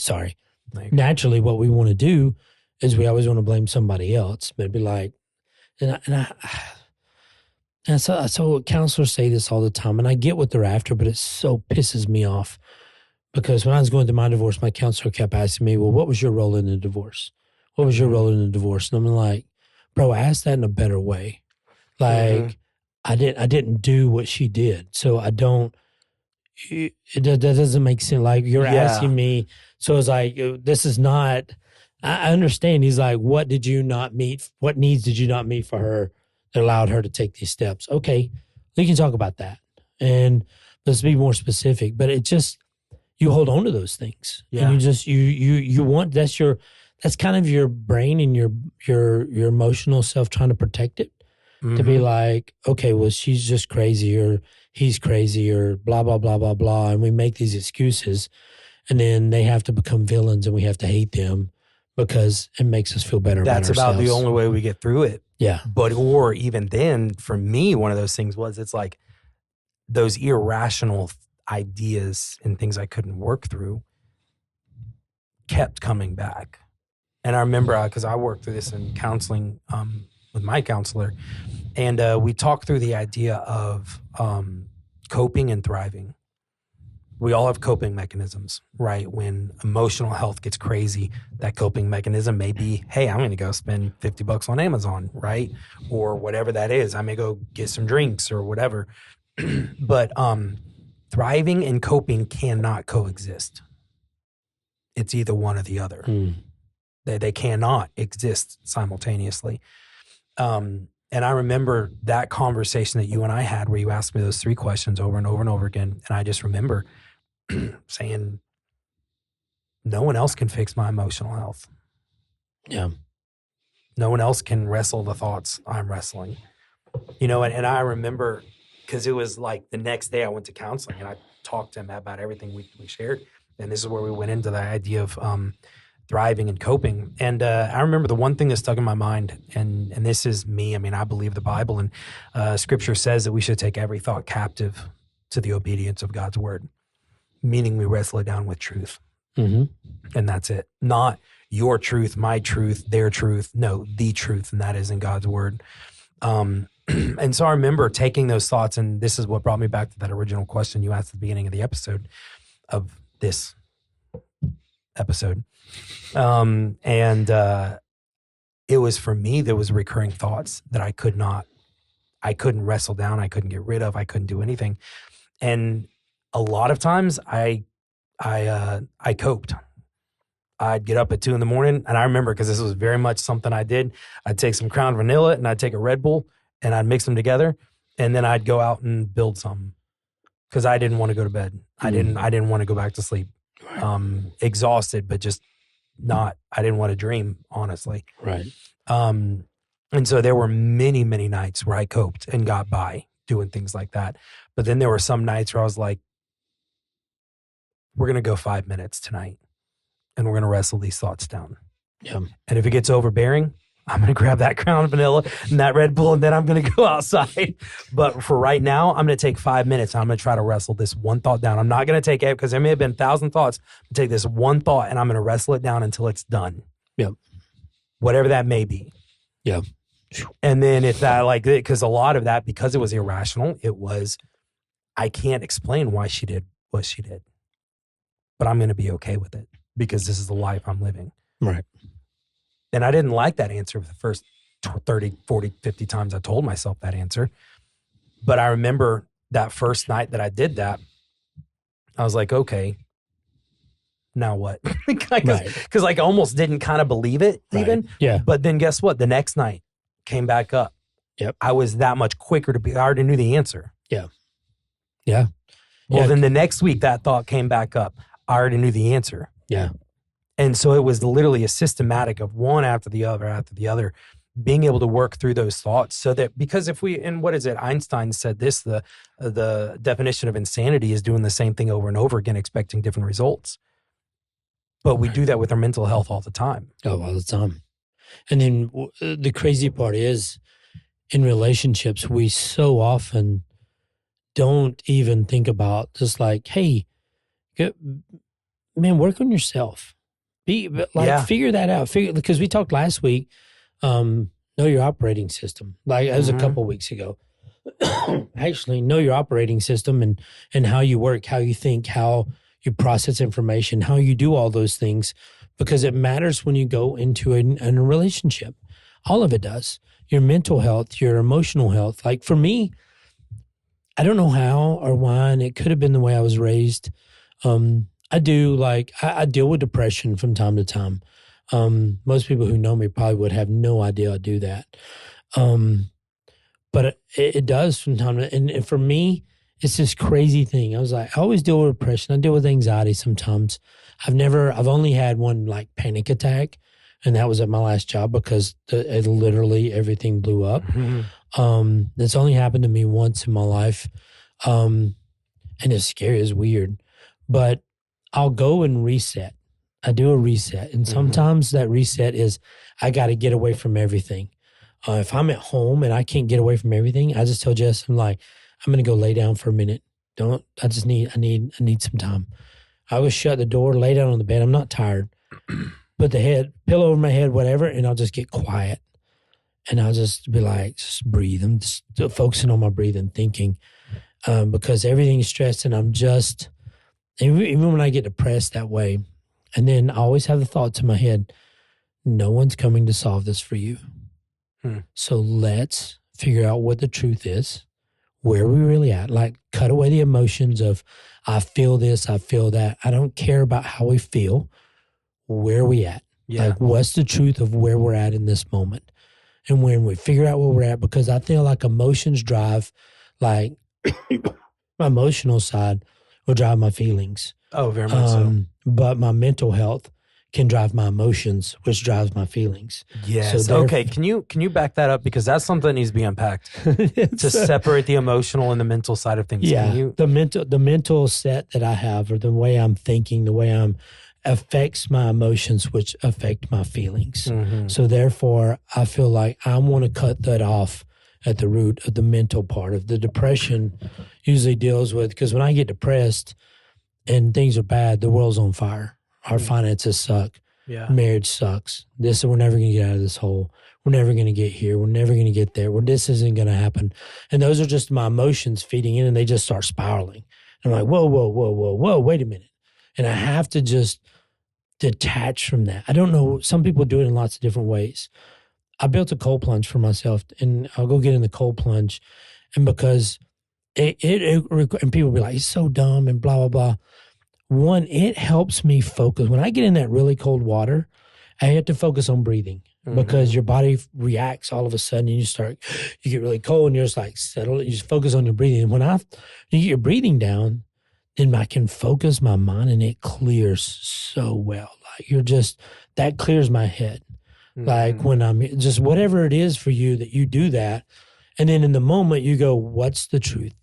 what we want to do is we always want to blame somebody else. But it'd be like, and so counselors say this all the time, and I get what they're after, but it so pisses me off because when I was going through my divorce, my counselor kept asking me, well, what was your role in the divorce? What was your role in the divorce? And I'm like, bro, I asked that in a better way. Like, I didn't do what she did. So I don't, that doesn't make sense. Like, you're asking me. So it's like, this is not, I understand. He's like, what did you not meet? What needs did you not meet for her that allowed her to take these steps? Okay, we can talk about that. And let's be more specific. But it just, you hold on to those things. Yeah. And you just, you want, that's kind of your brain and your emotional self trying to protect it. To be like, okay, well, she's just crazy or he's crazy or blah, blah, blah, blah, blah. And we make these excuses and then they have to become villains and we have to hate them because it makes us feel better about ourselves. That's about the only way we get through it. Yeah. But, or even then, for me, one of those things was, it's like those irrational ideas and things I couldn't work through kept coming back. And I remember, because I worked through this in counseling with my counselor, and we talked through the idea of coping and thriving. We all have coping mechanisms, right? When emotional health gets crazy, that coping mechanism may be, hey, I'm going to go spend $50 on Amazon, right? Or whatever that is. I may go get some drinks or whatever. But thriving and coping cannot coexist. It's either one or the other. They cannot exist simultaneously. And I remember that conversation that you and I had where you asked me those 3 questions over and over and over again. And I just remember saying, no one else can fix my emotional health. Yeah. No one else can wrestle the thoughts I'm wrestling. You know, and I remember, because it was like the next day I went to counseling and I talked to him about everything we shared. And this is where we went into the idea of thriving and coping. And I remember the one thing that stuck in my mind, and this is me. I mean, I believe the Bible, and Scripture says that we should take every thought captive to the obedience of God's word, meaning we wrestle it down with truth. And that's it. Not your truth, my truth, their truth. No, the truth, and that is in God's word. And so I remember taking those thoughts, and this is what brought me back to that original question you asked at the beginning of the episode, of this episode. It was, for me, there was recurring thoughts that I couldn't wrestle down. I couldn't get rid of. I couldn't do anything. And a lot of times I coped. I'd get up at 2 a.m. and I remember, because this was very much something I did, I'd take some Crown Vanilla and I'd take a Red Bull and I'd mix them together, and then I'd go out and build something because I didn't want to go to bed. I didn't want to go back to sleep. Exhausted, but just not, I didn't want to dream, honestly. Right. And so there were many, many nights where I coped and got by doing things like that. But then there were some nights where I was like, we're going to go 5 minutes tonight and we're going to wrestle these thoughts down. Yeah. And if it gets overbearing, I'm going to grab that Crown Vanilla and that Red Bull, and then I'm going to go outside. But for right now, I'm going to take 5 minutes. And I'm going to try to wrestle this one thought down. I'm not going to take it, because there may have been 1,000 thoughts. I'm going to take this one thought and I'm going to wrestle it down until it's done. Yep. Whatever that may be. Yeah. And then if that, like, because a lot of that, because it was irrational, it was, I can't explain why she did what she did, but I'm going to be okay with it because this is the life I'm living. Right. And I didn't like that answer for the first 30, 40, 50 times I told myself that answer. But I remember that first night that I did that, I was like, okay, now what? Because like I almost didn't kind of believe it even. Yeah. But then guess what? The next night came back up. Yep. I was that much quicker I already knew the answer. Yeah. Yeah. Well, then the next week that thought came back up. I already knew the answer. Yeah. And so it was literally a systematic of one after the other, being able to work through those thoughts so that, because if we, and what is it? Einstein said this, the definition of insanity is doing the same thing over and over again, expecting different results. But we do that with our mental health all the time. Oh, all the time. And then the crazy part is in relationships, we so often don't even think about just like, hey, man, work on yourself. Figure that out. Because we talked last week, know your operating system. Like it was a couple weeks ago. Actually, know your operating system and how you work, how you think, how you process information, how you do all those things, because it matters when you go into a relationship. All of it does. Your mental health, your emotional health. Like for me, I don't know how or why, and it could have been the way I was raised. I deal with depression from time to time. Most people who know me probably would have no idea I do that. But it does from time to time. And for me, it's this crazy thing. I always deal with depression. I deal with anxiety sometimes. I've only had one like panic attack, and that was at my last job because it literally everything blew up. It's only happened to me once in my life. And it's scary, it's weird. But I'll go and reset. I do a reset. And sometimes that reset is I got to get away from everything. If I'm at home and I can't get away from everything, I just tell Jess, I'm going to go lay down for a minute. I need some time. I will shut the door, lay down on the bed. I'm not tired. Put the pillow over my head, whatever, and I'll just get quiet. And I'll just be like, just breathe. I'm just focusing on my breathing, thinking, because everything's stressed and I'm just, even when I get depressed that way, and then I always have the thoughts in my head, no one's coming to solve this for you. So let's figure out what the truth is, where we really at. Like cut away the emotions of, I feel this, I feel that. I don't care about how we feel. Where are we at? Yeah. Like what's the truth of where we're at in this moment? And when we figure out where we're at, because I feel like emotions drive, like my emotional side will drive my feelings. Oh, very much so. But my mental health can drive my emotions, which drives my feelings. Yes. So okay. Can you back that up? Because that's something that needs to be unpacked to separate the emotional and the mental side of things. Yeah. The mental set that I have, or the way I'm thinking, the way I'm affects my emotions, which affect my feelings. So therefore, I feel like I want to cut that off at the root of the mental part of the depression. Usually deals with, because when I get depressed and things are bad, the world's on fire. Our finances suck. Yeah. Marriage sucks. We're never going to get out of this hole. We're never going to get here. We're never going to get there. This isn't going to happen. And those are just my emotions feeding in, and they just start spiraling. And I'm like, whoa, wait a minute. And I have to just detach from that. I don't know. Some people do it in lots of different ways. I built a cold plunge for myself, and I'll go get in the cold plunge. And because and people be like, it's so dumb and blah, blah, blah. One, it helps me focus. When I get in that really cold water, I have to focus on breathing because your body reacts all of a sudden, and you get really cold, and you're just like settle. You just focus on your breathing. And when you get your breathing down, then I can focus my mind, and it clears so well. Like that clears my head. Like when I'm just whatever it is for you that you do that. And then in the moment you go, what's the truth?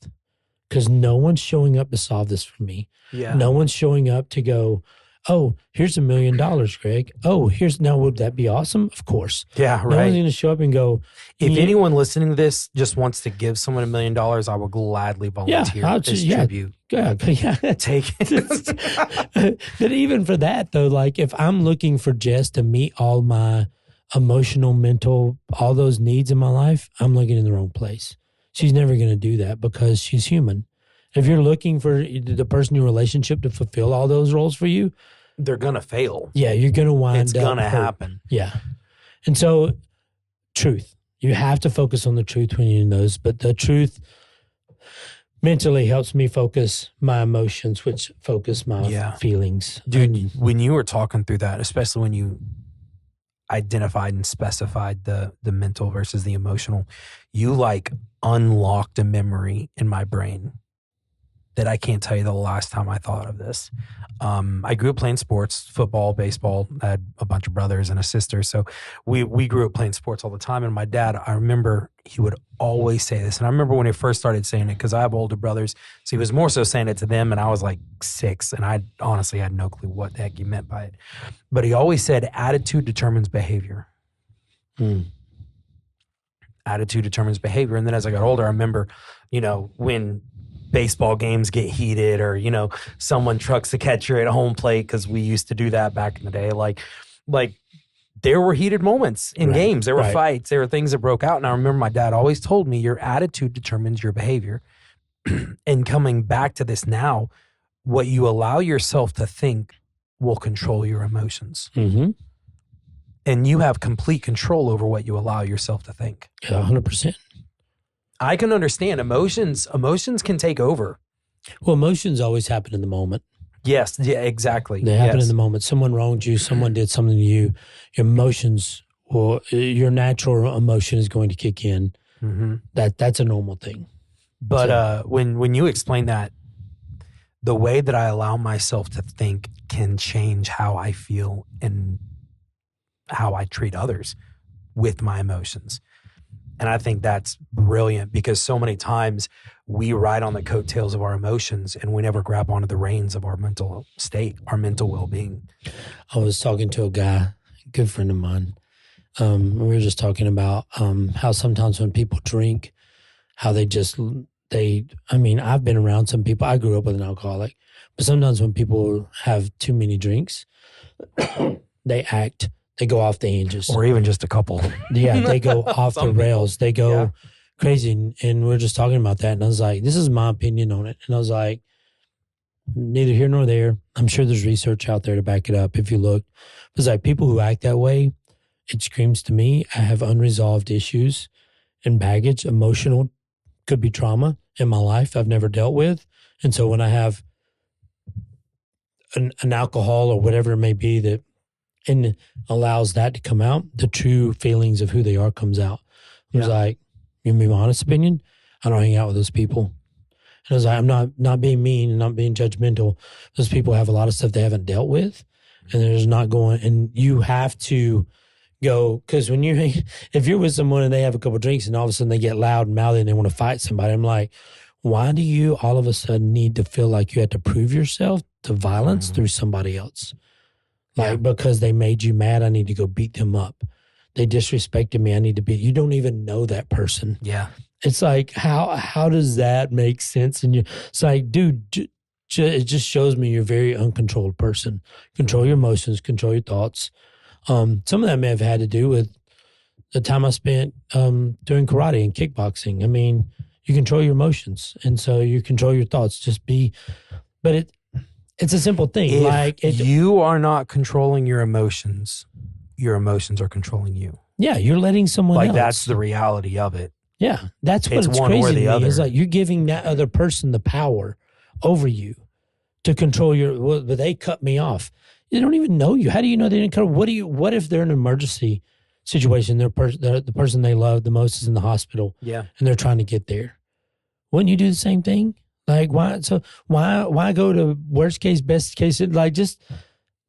Because no one's showing up to solve this for me. Yeah. No one's showing up to go, oh, here's $1 million, Greg. Oh, now would that be awesome? Of course. Yeah, right. No one's going to show up and go. If anyone listening to this just wants to give someone $1 million, I will gladly volunteer as tribute. Yeah. Take it. But even for that though, like if I'm looking for Jess to meet all my emotional, mental, all those needs in my life, I'm looking in the wrong place. She's never going to do that because she's human. If you're looking for the person in your relationship to fulfill all those roles for you, they're going to fail. Yeah, you're going to wind up. It's going to happen. Yeah. And so, truth. You have to focus on the truth when you're in those. But the truth mentally helps me focus my emotions, which focus my feelings. Dude, when you were talking through that, especially when you identified and specified the mental versus the emotional, you like unlocked a memory in my brain that I can't tell you the last time I thought of this. I grew up playing sports, football, baseball. I had a bunch of brothers and a sister. So we grew up playing sports all the time. And my dad, I remember he would always say this. And I remember when he first started saying it, because I have older brothers. So he was more so saying it to them. And I was like 6. And I honestly had no clue what the heck he meant by it. But he always said, attitude determines behavior. attitude determines behavior. And then as I got older, I remember, when baseball games get heated or, someone trucks the catcher at home plate, because we used to do that back in the day. Like there were heated moments in games. There were fights. There were things that broke out. And I remember my dad always told me, your attitude determines your behavior. And coming back to this now, what you allow yourself to think will control your emotions. Mm-hmm. And you have complete control over what you allow yourself to think. Yeah, 100%. I can understand emotions can take over. Well, emotions always happen in the moment. Yes, yeah, exactly. They happen in the moment. Someone wronged you, someone did something to you. Your emotions, or your natural emotion is going to kick in. Mm-hmm. That's a normal thing. But when you explain that, the way that I allow myself to think can change how I feel and how I treat others with my emotions. And I think that's brilliant, because so many times we ride on the coattails of our emotions and we never grab onto the reins of our mental state, our mental well-being. I was talking to a guy, a good friend of mine. We were just talking about how sometimes when people drink, how I've been around some people. I grew up with an alcoholic, but sometimes when people have too many drinks, they go off the hinges. Or even just a couple. Yeah, they go off the rails. They go crazy. And we're just talking about that. And I was like, this is my opinion on it. And I was like, neither here nor there. I'm sure there's research out there to back it up if you look. It's like people who act that way, it screams to me, I have unresolved issues and baggage, emotional, could be trauma in my life I've never dealt with. And so when I have an alcohol or whatever it may be that and allows that to come out, the true feelings of who they are comes out. I was like, you mean my honest opinion? I don't hang out with those people. And I was like, I'm not being mean and not being judgmental. Those people have a lot of stuff they haven't dealt with, and they're just not going. And you have to go, because if you're with someone and they have a couple of drinks and all of a sudden they get loud and mouthy and they want to fight somebody, I'm like, why do you all of a sudden need to feel like you have to prove yourself to violence through somebody else? Because they made you mad, I need to go beat them up. They disrespected me, I need to beat. You don't even know that person. Yeah. It's like, how does that make sense? And it's like, dude, it just shows me you're a very uncontrolled person. Control your emotions, control your thoughts. Some of that may have had to do with the time I spent doing karate and kickboxing. I mean, you control your emotions, and so you control your thoughts. It's a simple thing. If you are not controlling your emotions are controlling you. Yeah, you're letting someone else. That's the reality of it. Yeah, that's what's crazy to me. It's like you're giving that other person the power over you to control but they cut me off. They don't even know you. How do you know they didn't cut? What if they're in an emergency situation? The person they love the most is in the hospital. Yeah, and they're trying to get there. Wouldn't you do the same thing? Like why? So why go to worst case, best case? Like just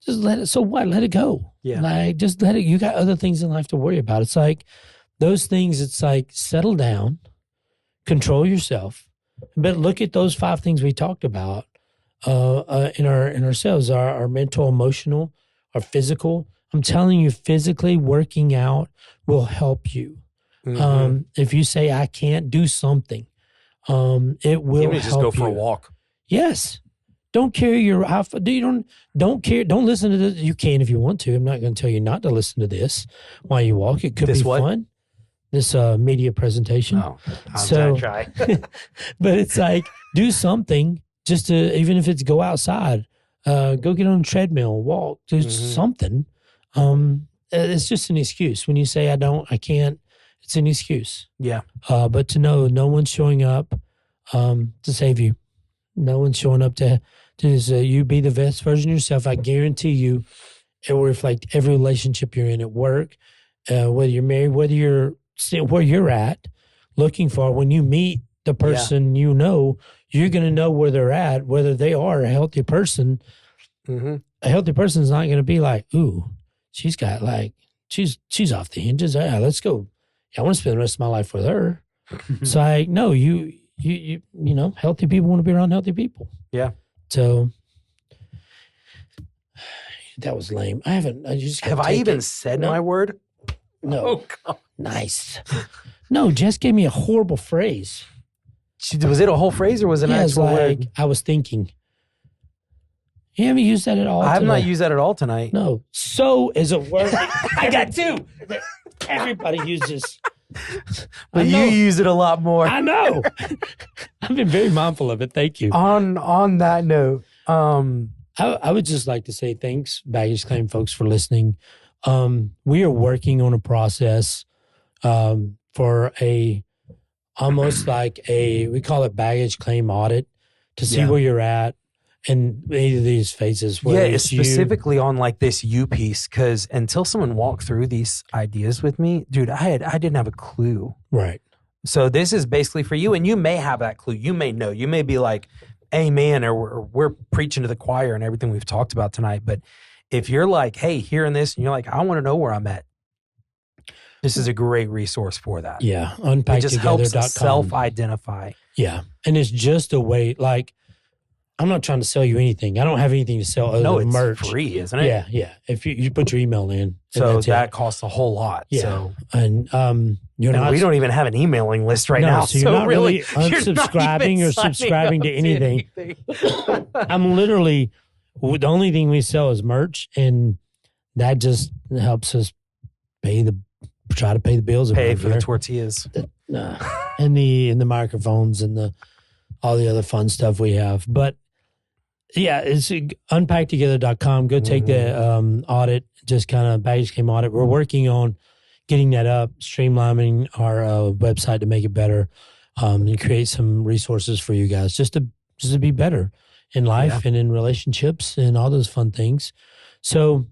let it. So what? Let it go. Yeah. Like just let it. You got other things in life to worry about. It's like those things. It's like settle down, control yourself. But look at those 5 things we talked about in ourselves: our mental, emotional, our physical. I'm telling you, physically working out will help you. Mm-hmm. If you say I can't do something. It will help just go for a walk. Yes. Don't carry your don't care. Don't listen to this. You can if you want to. I'm not going to tell you not to listen to this while you walk. It could be fun. This media presentation. Oh, I'll try. But it's like do something just to, even if it's go outside, go get on a treadmill, walk, do something. It's just an excuse. When you say I can't, it's an excuse. Yeah. But to know no one's showing up to save you. No one's showing up to say you be the best version of yourself. I guarantee you it will reflect every relationship you're in at work, whether you're married, whether you're where you're at, looking for. When you meet the person you're going to know where they're at, whether they are a healthy person. Mm-hmm. A healthy person is not going to be like, ooh, she's got she's off the hinges. Yeah, let's go. I want to spend the rest of my life with her. So no, you healthy people want to be around healthy people. Yeah. So that was lame. Have I even said my word? No. Oh, God. Nice. No, Jess gave me a horrible phrase. Was it a whole phrase or was it an actual word? I was thinking. You haven't used that at all? I have not used that at all tonight. No. So is a word. I got two. Everybody uses. But you use it a lot more. I know. I've been very mindful of it. Thank you. On that note, I would just like to say thanks, Baggage Claim folks, for listening. We are working on a process for almost like we call it baggage claim audit to see where you're at in any of these phases. It's specifically on like this you piece, because until someone walked through these ideas with me, dude, I didn't have a clue. Right. So this is basically for you, and you may have that clue. You may know. You may be like, amen, or we're preaching to the choir and everything we've talked about tonight. But if you're like, hey, hearing this, and you're like, I want to know where I'm at, this is a great resource for that. Yeah. It just helps us self-identify. Yeah. And it's just a way, like, I'm not trying to sell you anything. I don't have anything to sell other than merch. It's free, isn't it? Yeah, yeah. If you put your email in. So that costs a whole lot. Yeah. So. And we don't even have an emailing list right now. So you're not really unsubscribing or subscribing to anything. I'm literally, the only thing we sell is merch, and that just helps us try to pay the bills. Pay for the tortillas. And the microphones and all the other fun stuff we have. But yeah, it's unpacktogether.com. Go take the audit, just kind of baggage claim audit. We're working on getting that up, streamlining our website to make it better, and create some resources for you guys just to be better in life and in relationships and all those fun things. So,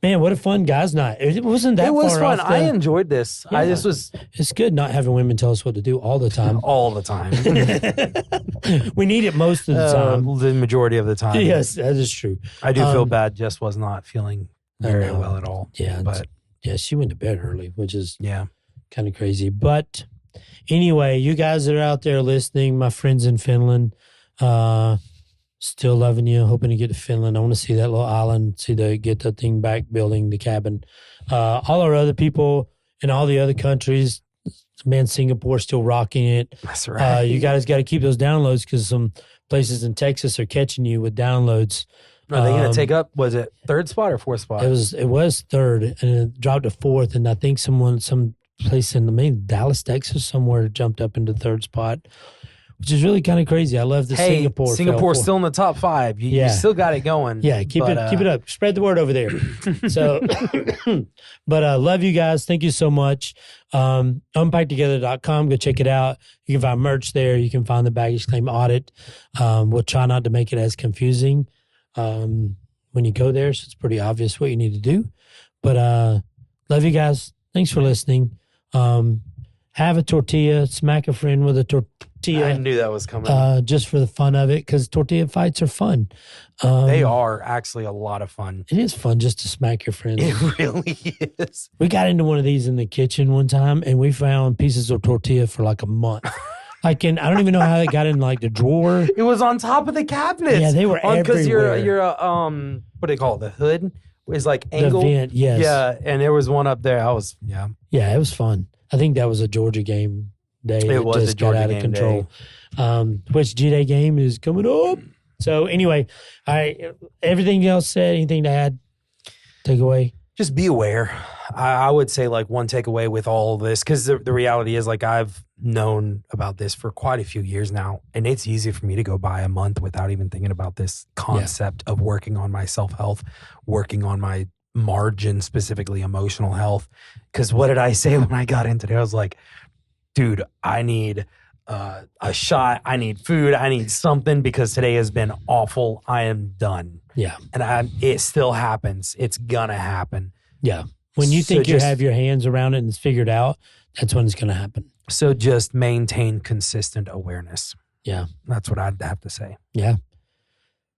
man, what a fun guys' night! It wasn't that. It was far fun. off I enjoyed this. Yeah. It's good not having women tell us what to do all the time. All the time. We need it most of the time. The majority of the time. Yes, that is true. I do feel bad. Jess was not feeling very well at all. Yeah, but she went to bed early, which is kind of crazy. But anyway, you guys that are out there listening, my friends in Finland, still loving you, hoping to get to Finland. I want to see that little island, get that thing back, building the cabin. All our other people in all the other countries, man, Singapore still rocking it. That's right. You guys got to keep those downloads because some places in Texas are catching you with downloads. Are they going to take up, was it third spot or fourth spot? It was third, and it dropped to fourth. And I think some place in maybe Dallas, Texas, somewhere jumped up into third spot, which is really kind of crazy. I love the Singapore. Singapore's still in the top 5. You still got it going. Yeah, keep it up. Spread the word over there. So, but love you guys. Thank you so much. Unpacktogether.com. Go check it out. You can find merch there. You can find the baggage claim audit. We'll try not to make it as confusing when you go there, so it's pretty obvious what you need to do. But love you guys. Thanks for listening. Have a tortilla. Smack a friend with a tortilla. I knew that was coming. Just for the fun of it, because tortilla fights are fun. They are actually a lot of fun. It is fun just to smack your friends. It really is. We got into one of these in the kitchen one time, and we found pieces of tortilla for like a month. I don't even know how they got in like the drawer. It was on top of the cabinets. Yeah, they were everywhere. Because you're what do they call it? The hood is like angled. The vent, yes. Yeah, and there was one up there. Yeah, it was fun. I think that was a Georgia game day. It was just a Georgia got out of game control. day. Which G-Day game is coming up. So anyway, all right. Everything else said, anything to add? Take away? Just be aware. I would say like one takeaway with all of this, because the reality is like I've known about this for quite a few years now, and it's easy for me to go by a month without even thinking about this concept of working on my self-health, working on my margin, specifically emotional health. Because what did I say when I got into it? I was like, dude, I need a shot. I need food. I need something because today has been awful. I am done. Yeah. And it still happens. It's gonna happen. Yeah. When you think you have your hands around it and it's figured out, that's when it's going to happen. So just maintain consistent awareness. Yeah. That's what I'd have to say. Yeah.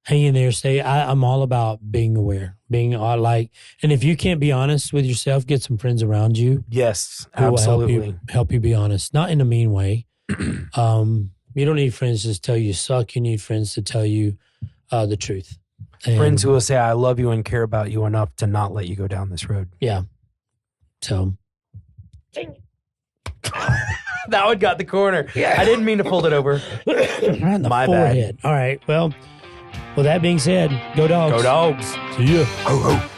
Hang in there. I'm all about being aware, being and if you can't be honest with yourself, get some friends around you. Yes, who absolutely. Will help you be honest, not in a mean way. You don't need friends to tell you suck. You need friends to tell you the truth. And friends who will say, I love you and care about you enough to not let you go down this road. Yeah. So That one got the corner. Yeah. I didn't mean to fold it over. Right in the forehead. Bad. All right. Well, that being said, go Dogs. Go Dogs. See ya. Ho, ho.